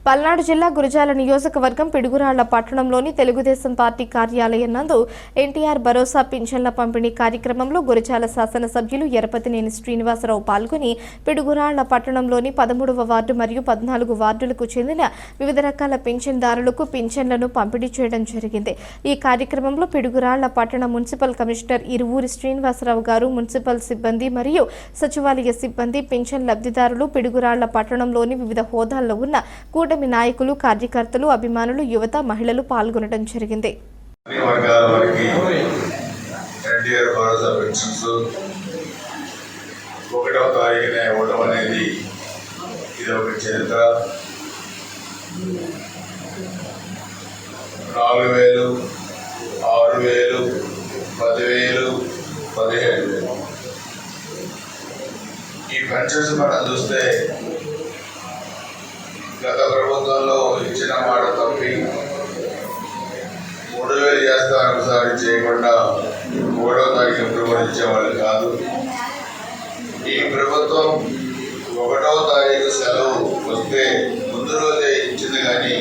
పల్నాడు జిల్లా గురజాల నియోజకవర్గం పిడుగురాళ్ల పట్టణంలోని తెలుగుదేశం పార్టీ కార్యాలయం నందు ఎన్టీఆర్ భరోసా పింఛన్ల పంపిణీ కార్యక్రమంలో గురజాల శాసనసభ్యులు ఎరపతినేని శ్రీనివాసరావు పాల్గొని పిడుగురాళ్ల పట్టణంలోని 13వ వార్డు మరియు 14 వార్డులకు చెందిన వివిధ రకాల పింఛన్దారులకు పింఛన్లను పంపిణీ చేయడం జరిగింది। ఈ కార్యక్రమంలో పిడుగురాళ్ల పట్టణ మున్సిపల్ కమిషనర్ ఇరువూరి శ్రీనివాసరావు గారు, మున్సిపల్ సిబ్బంది మరియు సచివాలయ సిబ్బంది, పింఛన్ లబ్ధిదారులు, పిడుగురాళ్ల పట్టణంలోని వివిధ హోదాల్లో ఉన్న కూటమి నాయకులు, కార్యకర్తలు, అభిమానులు, యువత, మహిళలు పాల్గొనడం జరిగింది। ఈ పెన్షన్స్ మనం చూస్తే గత ప్రభుత్వంలో ఇచ్చిన మాట తప్పి 3000 చేస్తాను చేయకుండా 3వ తారీఖు ఎప్పుడు కూడా ఇచ్చేవాళ్ళు కాదు। ఈ ప్రభుత్వం 1వ తారీఖు సెలవు వస్తే ముందు రోజే ఇచ్చింది, కానీ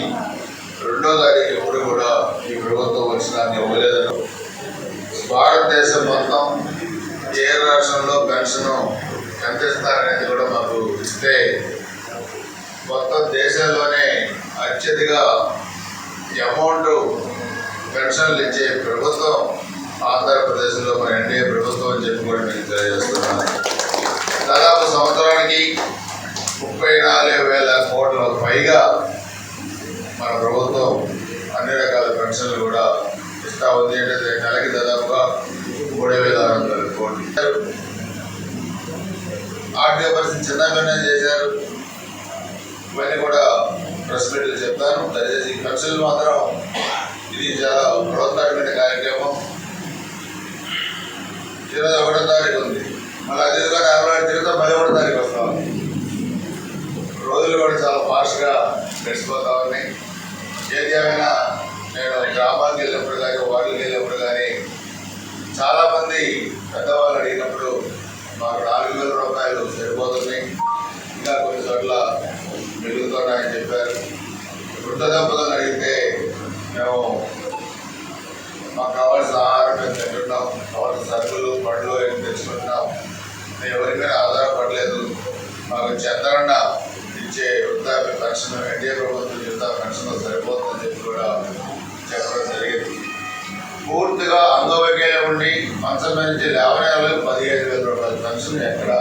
2వ తారీఖు ఎప్పుడు కూడా ఈ ప్రభుత్వం వచ్చినాన్ని ఇవ్వలేదని భారతదేశం మొత్తం ఏ రాష్ట్రంలో పెన్షన్ ఎంత ఇస్తారనేది కూడా మాకు ఇస్తే మొత్తం దేశంలోనే అత్యధిక అమౌంట్ పెన్షన్లు ఇచ్చే ప్రభుత్వం ఆంధ్రప్రదేశ్లో మన ఎన్డీఏ ప్రభుత్వం అని చెప్పి కూడా నేను తెలియజేస్తున్నాను। దాదాపు సంవత్సరానికి 34,000 కోట్ల పైగా మన ప్రభుత్వం అన్ని రకాల పెన్షన్లు కూడా ఇస్తూ ఉంది। అంటే నెలకి దాదాపుగా 3,600 కోట్లు। ఆర్థిక పరిస్థితి చిన్న చేశారు, ఇవన్నీ కూడా ప్రెస్ మీట్లు చెప్తాను। దయచేసి ఈ పెన్షన్లు మాత్రం ఇది చాలా బృహత్తరమైన కార్యక్రమం। ఈరోజు 1వ తారీఖు ఉంది, మళ్ళీ అదేవిధంగా 40 తిరుగుతా 11వ తారీఖు వస్తాం। రోజులు కూడా చాలా ఫాస్ట్గా గడిచిపోతా ఉన్నాయి। ఏది ఏమైనా నేను గ్రామాలకు వెళ్ళినప్పుడు కానీ, వార్డులకు వెళ్ళినప్పుడు కానీ చాలామంది పెద్దవాళ్ళు అడిగినప్పుడు మాకు 4,000 రూపాయలు సరిపోతున్నాయి, ఇంకా కొన్ని చోట్ల మిగులుతున్నాయని చెప్పారు। వృద్ధ దంపతులను అడిగితే మేము మాకు కావాల్సిన ఆహారం మేము తింటున్నాం, కావాల్సిన సరుకులు, పండ్లు ఏమి తెచ్చుకుంటున్నాం, మేము ఎవరికైనా ఆధారపడలేదు, మాకు చంద్రన్న ఇచ్చే వృద్ధాప్య పెన్షన్, ఎన్డీఏ ప్రభుత్వం వృద్ధా పెన్షన్ సరిపోతుందని చెప్పి కూడా చెప్పడం జరిగింది। పూర్తిగా అంగవైకల్యం ఉండి మంచం నుంచి లేవనే 15,000 రూపాయల పెన్షన్ ఎక్కడా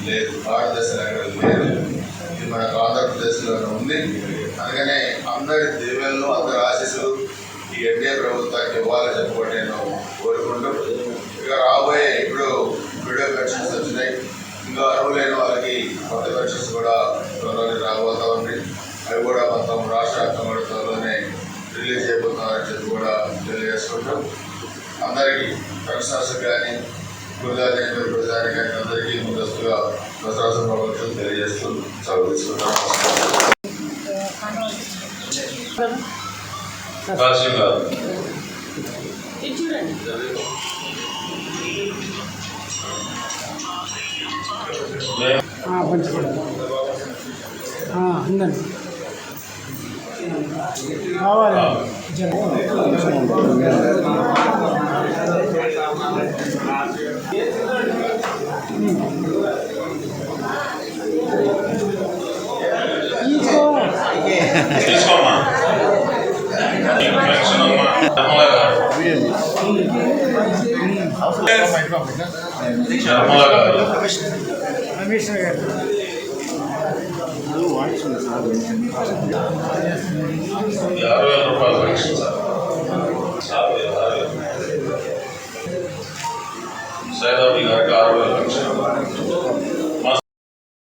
లేదు, భారతదేశంలో ఎక్కడ లేదు, ఇది మనకు ఆంధ్రప్రదేశ్లోనే ఉంది। అందుకనే అందరి దీవెనలు, అందరి ఆశీస్సులు ఈ ఎన్డీఏ ప్రభుత్వానికి ఇవ్వాలని చెప్పి నేను కోరుకుంటూ, ఇక రాబోయే ఇప్పుడు వీడియో పెన్షన్స్ వచ్చినాయి, ఇంకా అర్హులైన వాళ్ళకి కొత్త పెన్షన్స్ కూడా త్వరలోనే రాబోతూ ఉంది। అవి కూడా మొత్తం రాష్ట్ర వ్యాప్తంగా త్వరలోనే రిలీజ్ చేయబోతున్నారని చెప్పి కూడా తెలియజేసుకుంటూ, అందరికీ పెన్షనర్స్ కానీ, గురుజాల ప్రజాని కానీ అందరికీ ముందస్తుగా దసరా శుభాకాంక్షలు తెలియజేస్తూ సెలవు తీసుకుంటాం। ఉందండి కావాలి తీసుకోమా కమిషనర్ గారు 60,000 రూపాయలు పెన్షన్ సార్, సైదాబి గారికి 60,000